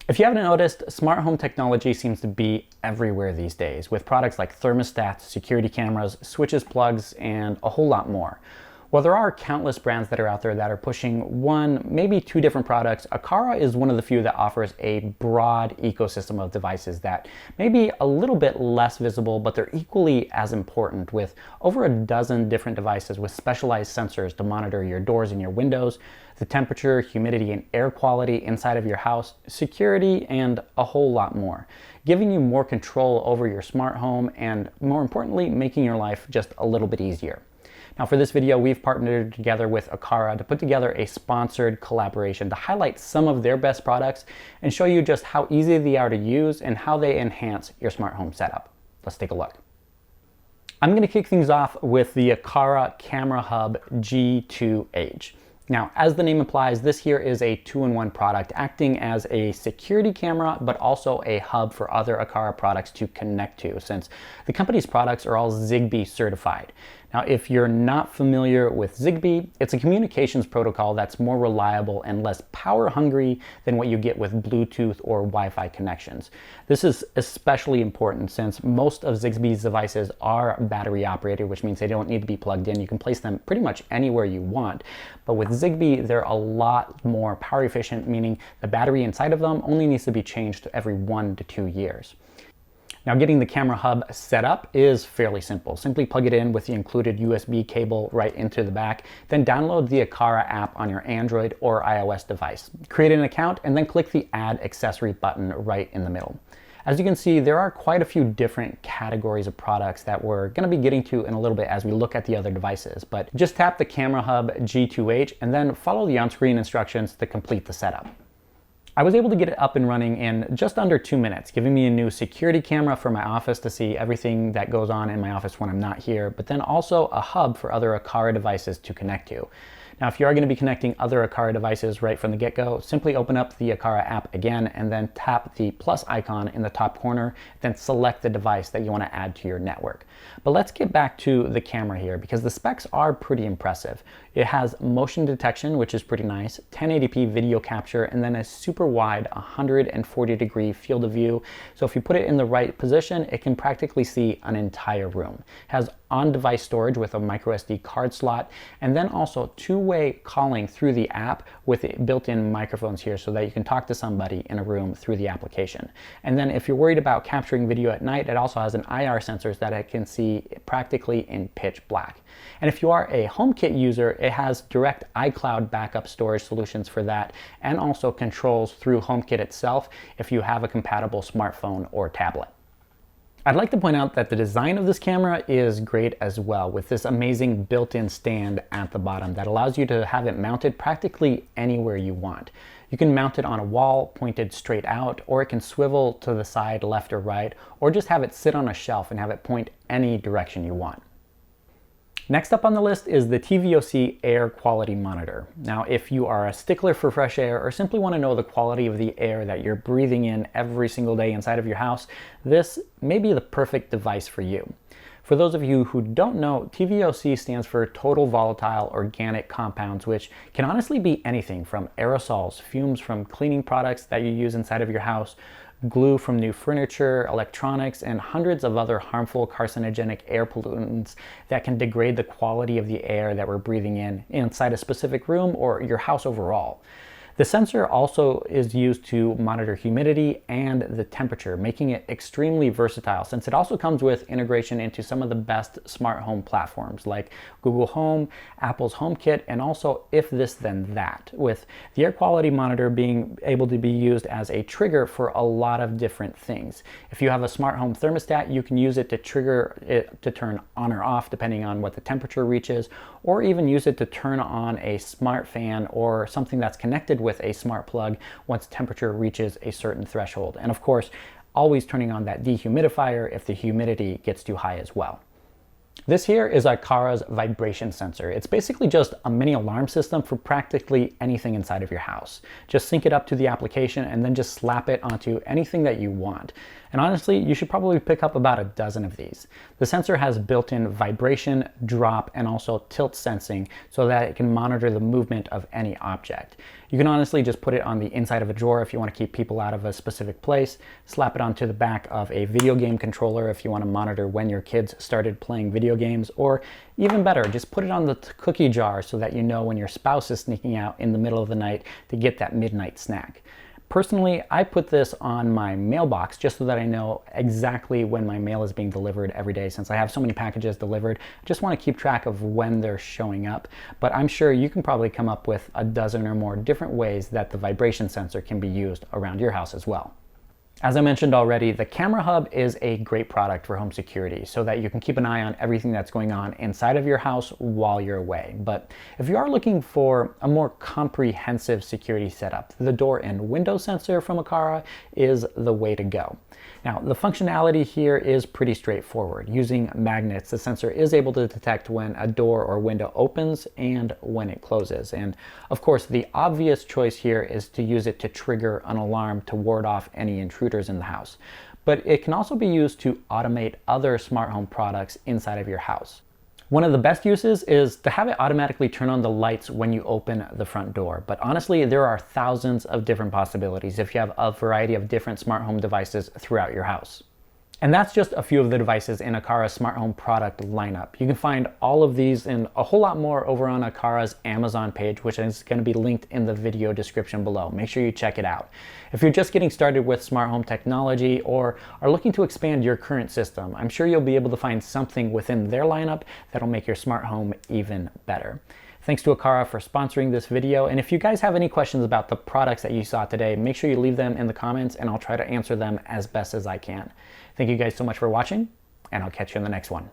If you haven't noticed, smart home technology seems to be everywhere these days, with products like thermostats, security cameras, switches, plugs, and a whole lot more. While there are countless brands that are out there that are pushing one, maybe two different products, Aqara is one of the few that offers a broad ecosystem of devices that may be a little bit less visible, but they're equally as important, with over a dozen different devices with specialized sensors to monitor your doors and your windows, the temperature, humidity, and air quality inside of your house, security, and a whole lot more, giving you more control over your smart home and, more importantly, making your life just a little bit easier. Now for this video, we've partnered together with Aqara to put together a sponsored collaboration to highlight some of their best products and show you just how easy they are to use and how they enhance your smart home setup. Let's take a look. I'm going to kick things off with the Aqara Camera Hub G2H. Now, as the name implies, this here is a two-in-one product acting as a security camera, but also a hub for other Aqara products to connect to, since the company's products are all Zigbee certified. Now, if you're not familiar with Zigbee, it's a communications protocol that's more reliable and less power hungry than what you get with Bluetooth or Wi-Fi connections. This is especially important since most of Zigbee's devices are battery operated, which means they don't need to be plugged in. You can place them pretty much anywhere you want. But with Zigbee, they're a lot more power efficient, meaning the battery inside of them only needs to be changed every 1 to 2 years. Now, getting the camera hub set up is fairly simple. Simply plug it in with the included USB cable right into the back, then download the Aqara app on your Android or iOS device. Create an account and then click the Add Accessory button right in the middle. As you can see, there are quite a few different categories of products that we're going to be getting to in a little bit as we look at the other devices, but just tap the Camera Hub G2H and then follow the on-screen instructions to complete the setup. I was able to get it up and running in just under 2 minutes, giving me a new security camera for my office to see everything that goes on in my office when I'm not here, but then also a hub for other Aqara devices to connect to. Now, if you are going to be connecting other Aqara devices right from the get-go, simply open up the Aqara app again and then tap the plus icon in the top corner, then select the device that you want to add to your network. But let's get back to the camera here because the specs are pretty impressive. It has motion detection, which is pretty nice, 1080p video capture, and then a super wide 140-degree field of view. So if you put it in the right position, it can practically see an entire room. It has on-device storage with a microSD card slot, and then also two-way calling through the app with built-in microphones here so that you can talk to somebody in a room through the application. And then if you're worried about capturing video at night, it also has an IR sensor that it can see practically in pitch black. And if you are a HomeKit user, it has direct iCloud backup storage solutions for that, and also controls through HomeKit itself if you have a compatible smartphone or tablet. I'd like to point out that the design of this camera is great as well, with this amazing built-in stand at the bottom that allows you to have it mounted practically anywhere you want. You can mount it on a wall pointed straight out, or it can swivel to the side left or right, or just have it sit on a shelf and have it point any direction you want. Next up on the list is the TVOC Air Quality Monitor. Now, if you are a stickler for fresh air or simply want to know the quality of the air that you're breathing in every single day inside of your house, this may be the perfect device for you. For those of you who don't know, TVOC stands for Total Volatile Organic Compounds, which can honestly be anything from aerosols, fumes from cleaning products that you use inside of your house, glue from new furniture, electronics, and hundreds of other harmful carcinogenic air pollutants that can degrade the quality of the air that we're breathing in inside a specific room or your house overall. The sensor also is used to monitor humidity and the temperature, making it extremely versatile since it also comes with integration into some of the best smart home platforms like Google Home, Apple's HomeKit, and also If This Then That, with the air quality monitor being able to be used as a trigger for a lot of different things. If you have a smart home thermostat, you can use it to trigger it to turn on or off depending on what the temperature reaches, or even use it to turn on a smart fan or something that's connected with a smart plug once temperature reaches a certain threshold. And of course, always turning on that dehumidifier if the humidity gets too high as well. This here is Aqara's vibration sensor. It's basically just a mini alarm system for practically anything inside of your house. Just sync it up to the application and then just slap it onto anything that you want. And honestly, you should probably pick up about a dozen of these. The sensor has built-in vibration, drop, and also tilt sensing so that it can monitor the movement of any object. You can honestly just put it on the inside of a drawer if you want to keep people out of a specific place, slap it onto the back of a video game controller if you want to monitor when your kids started playing video games, or even better, just put it on the cookie jar so that you know when your spouse is sneaking out in the middle of the night to get that midnight snack. Personally, I put this on my mailbox just so that I know exactly when my mail is being delivered every day. Since I have so many packages delivered, I just want to keep track of when they're showing up. But I'm sure you can probably come up with a dozen or more different ways that the vibration sensor can be used around your house as well. As I mentioned already, the Camera Hub is a great product for home security so that you can keep an eye on everything that's going on inside of your house while you're away. But if you are looking for a more comprehensive security setup, the door and window sensor from Aqara is the way to go. Now, the functionality here is pretty straightforward. Using magnets, the sensor is able to detect when a door or window opens and when it closes. And of course, the obvious choice here is to use it to trigger an alarm to ward off any intruders in the house. But it can also be used to automate other smart home products inside of your house. One of the best uses is to have it automatically turn on the lights when you open the front door. But honestly, there are thousands of different possibilities if you have a variety of different smart home devices throughout your house. And that's just a few of the devices in Aqara's smart home product lineup. You can find all of these and a whole lot more over on Aqara's Amazon page, which is going to be linked in the video description below. Make sure you check it out. If you're just getting started with smart home technology or are looking to expand your current system, I'm sure you'll be able to find something within their lineup that'll make your smart home even better. Thanks to Aqara for sponsoring this video. And if you guys have any questions about the products that you saw today, make sure you leave them in the comments and I'll try to answer them as best as I can. Thank you guys so much for watching, and I'll catch you in the next one.